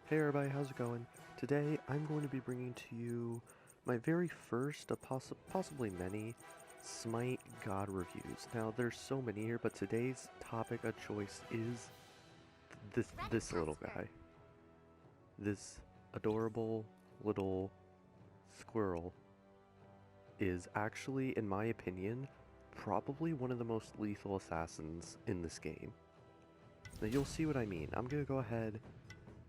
Hey everybody, how's it going? Today I'm going to be bringing to you my very first, possibly many, Smite God reviews. Now there's so many here, but today's topic of choice is this little guy. This adorable little squirrel is actually, in my opinion, probably one of the most lethal assassins in this game. Now you'll see what I mean. I'm gonna go ahead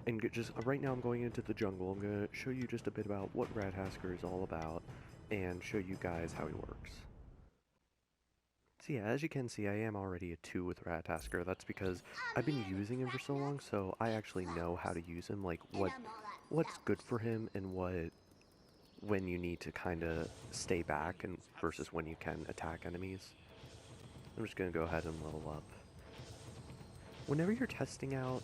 and just right now I'm going into the jungle. I'm going to show you just a bit about what Ratataskor is all about and show you guys how he works. So yeah, as you can see, I am already a 2 with Ratataskor. That's because I've been using him for so long, so I actually know how to use him, like what's good for him and when you need to kind of stay back and versus when you can attack enemies. I'm just going to go ahead and level up. Whenever you're testing out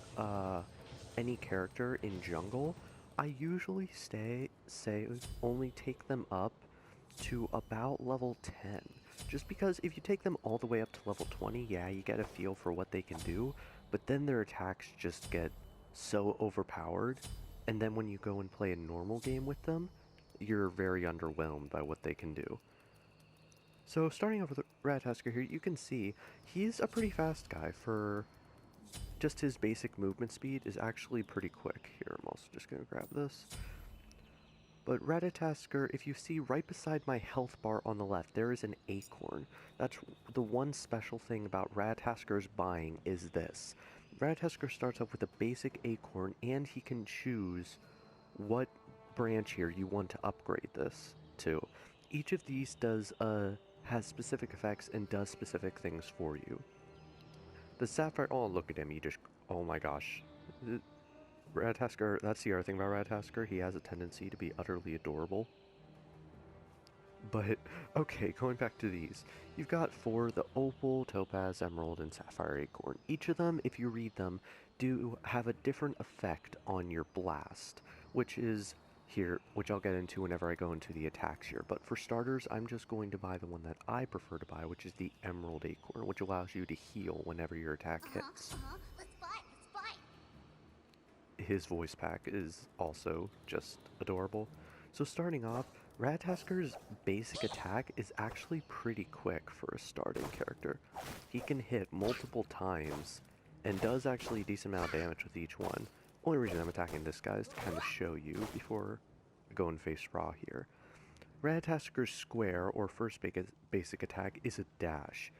any character in jungle, I usually only take them up to about level 10. Just because if you take them all the way up to level 20, yeah, you get a feel for what they can do, but then their attacks just get so overpowered, and then when you go and play a normal game with them, you're very underwhelmed by what they can do. So starting off with Ratataskor here, you can see he's a pretty fast guy for just his basic movement speed is actually pretty quick. Here, I'm also just going to grab this. But Ratataskor, if you see right beside my health bar on the left, there is an acorn. That's the one special thing about Ratataskor's buying is this. Ratataskor starts off with a basic acorn, and he can choose what branch here you want to upgrade this to. Each of these has specific effects and does specific things for you. The Sapphire, oh look at him, oh my gosh. Ratataskor, that's the other thing about Ratataskor, he has a tendency to be utterly adorable. But, okay, going back to these. You've got the Opal, Topaz, Emerald, and Sapphire Acorn. Each of them, if you read them, do have a different effect on your blast, which I'll get into whenever I go into the attacks here. But for starters, I'm just going to buy the one that I prefer to buy, which is the Emerald Acorn, which allows you to heal whenever your attack hits. Let's fight. His voice pack is also just adorable. So starting off, Ratataskor's basic attack is actually pretty quick for a starting character. He can hit multiple times and does actually a decent amount of damage with each one. Only reason I'm attacking this guy is to kind of show you before I go and face Raw here. Ratataskor's square, or first basic attack, is a dash.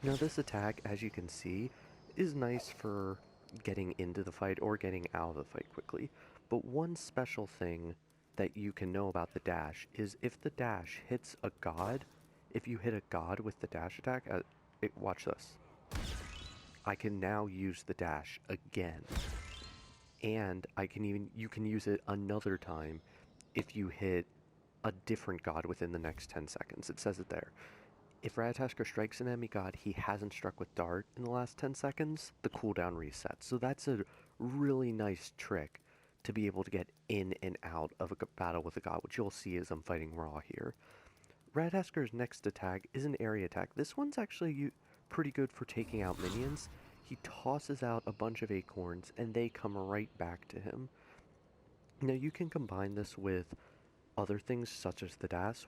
Now this attack, as you can see, is nice for getting into the fight or getting out of the fight quickly, but one special thing that you can know about the dash is if the dash hits a god, if you hit a god with the dash attack, watch this. I can now use the dash again, and you can use it another time if you hit a different god within the next 10 seconds. It says it there. If Ratataskor strikes an enemy god he hasn't struck with dart in the last 10 seconds, the cooldown resets. So that's a really nice trick to be able to get in and out of a battle with a god, which you'll see as I'm fighting Raw here. Ratataskor's next attack is an area attack. This one's actually pretty good for taking out minions. He tosses out a bunch of acorns and they come right back to him. Now you can combine this with other things such as the dash.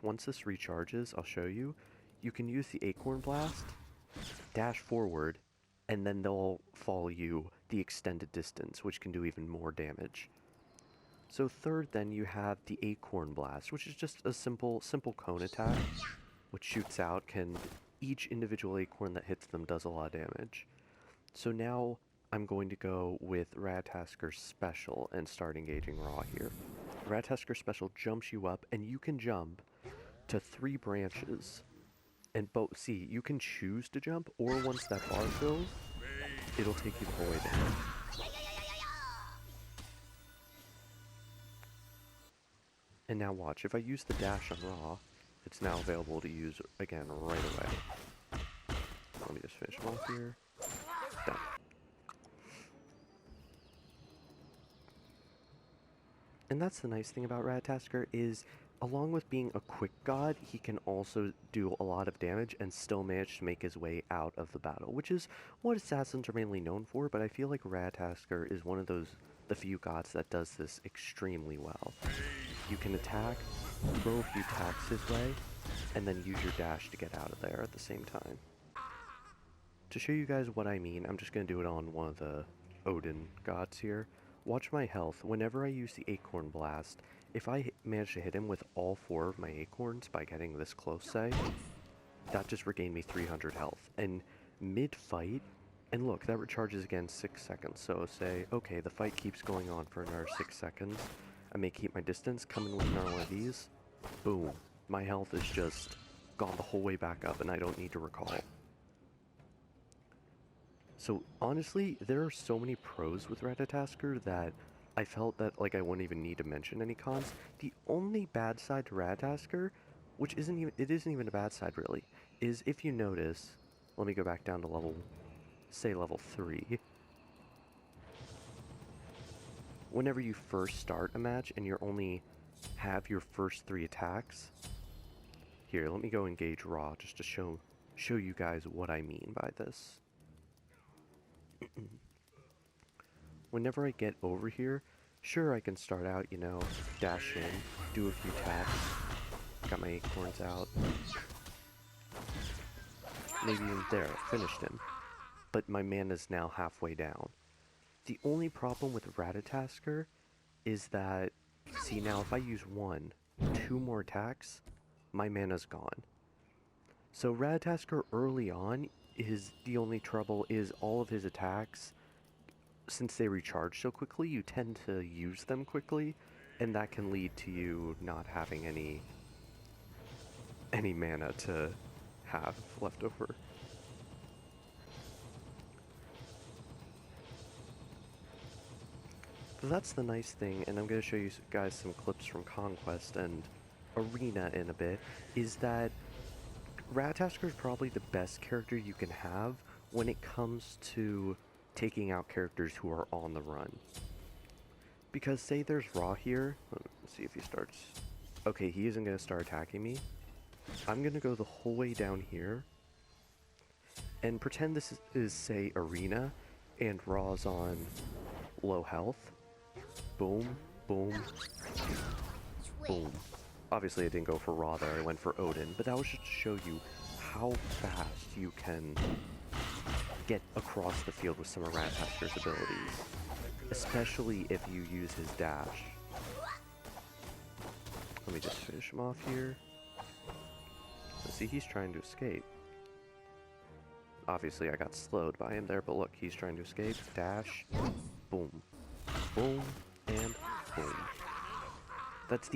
Once this recharges, I'll show you, you can use the acorn blast, dash forward, and then they'll follow you the extended distance, which can do even more damage. So third, then, you have the acorn blast, which is just a simple cone attack, which shoots out, each individual acorn that hits them does a lot of damage. So now I'm going to go with Rataskor's special and start engaging Raw here. Rataskor's special jumps you up, and you can jump to 3 branches. And see, you can choose to jump, or once that bar fills, it'll take you the whole way down. And now watch, if I use the dash on Raw, it's now available to use again right away. Let me just finish him off here. Done. And that's the nice thing about Ratataskor is along with being a quick god, he can also do a lot of damage and still manage to make his way out of the battle, which is what assassins are mainly known for, but I feel like Ratataskor is one of the few gods that does this extremely well. You can attack, throw a few attacks his way, and then use your dash to get out of there at the same time. To show you guys what I mean, I'm just going to do it on one of the Odin gods here. Watch my health. Whenever I use the Acorn Blast, if I manage to hit him with all 4 of my acorns by getting this close, say, that just regained me 300 health. And mid-fight, and look, that recharges again 6 seconds. So say, okay, the fight keeps going on for another 6 seconds. I may keep my distance, come in with another one of these. Boom. My health is just gone the whole way back up, and I don't need to recall. So honestly, there are so many pros with Ratataskor that I felt that like I wouldn't even need to mention any cons. The only bad side to Ratataskor, which isn't even a bad side really, is if you notice, let me go back down to level 3. Whenever you first start a match and you only have your first 3 attacks, here, let me go engage Raw just to show you guys what I mean by this. Whenever I get over here, sure, I can start out, you know, dash in, do a few taps, got my acorns out, maybe even there, finished him, but my mana's now halfway down. The only problem with Ratataskor is that, see now if I use 2 more attacks, my mana's gone. So Ratataskor early on, the only trouble is all of his attacks, since they recharge so quickly, you tend to use them quickly, and that can lead to you not having any mana to have left over. But that's the nice thing, and I'm going to show you guys some clips from Conquest and Arena in a bit, is that Ratataskor is probably the best character you can have when it comes to taking out characters who are on the run. Because say there's Raw here, let's see if he starts. Okay, he isn't going to start attacking me. I'm going to go the whole way down here and pretend this is say Arena and Raw's on low health. Boom, boom, boom. Obviously I didn't go for Raw there, I went for Odin, but that was just to show you how fast you can get across the field with some of Ratatoskor's abilities, especially if you use his dash. Let me just finish him off here. Let's see, he's trying to escape. Obviously I got slowed by him there, but look, he's trying to escape. Dash, boom, boom, and boom. That's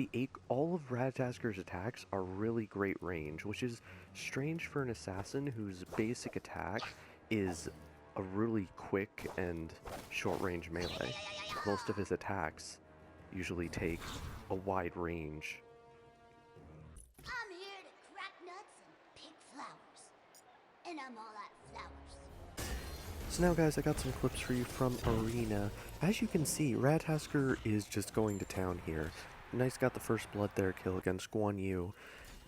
all of Ratataskor's attacks are really great range, which is strange for an assassin whose basic attack is a really quick and short-range melee. Most of his attacks usually take a wide range. I'm here to crack nuts and pick flowers. And I'm all out of flowers. So now guys, I got some clips for you from Arena. As you can see, Ratataskor is just going to town here. Nice got the first blood there kill against Guan Yu.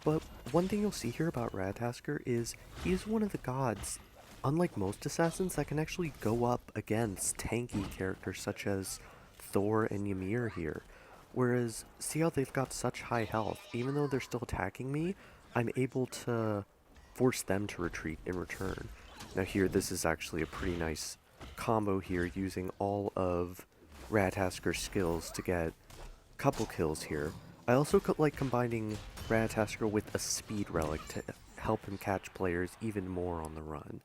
But one thing you'll see here about Ratataskor is he is one of the gods, unlike most assassins, that can actually go up against tanky characters such as Thor and Ymir here. Whereas, see how they've got such high health, even though they're still attacking me, I'm able to force them to retreat in return. Now here, this is actually a pretty nice combo here, using all of Ratataskor's skills to get a couple kills here. I also like combining Ratataskor with a speed relic to help him catch players even more on the run.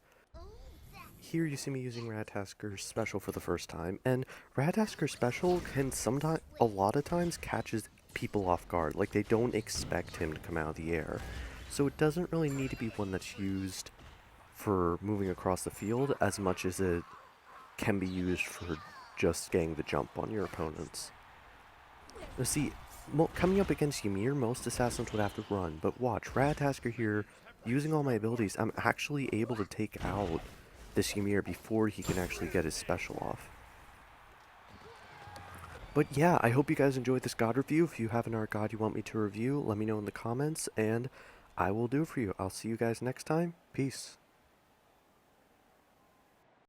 Here you see me using Rataskor's special for the first time, and Rataskor's special can a lot of times catches people off guard, like they don't expect him to come out of the air. So it doesn't really need to be one that's used for moving across the field as much as it can be used for just getting the jump on your opponents. Now see, coming up against Ymir, most assassins would have to run, but watch, Ratataskor here, using all my abilities, I'm actually able to take out this Ymir before he can actually get his special off. But yeah, I hope you guys enjoyed this God review. If you have an art God you want me to review, let me know in the comments, and I will do it for you. I'll see you guys next time. Peace.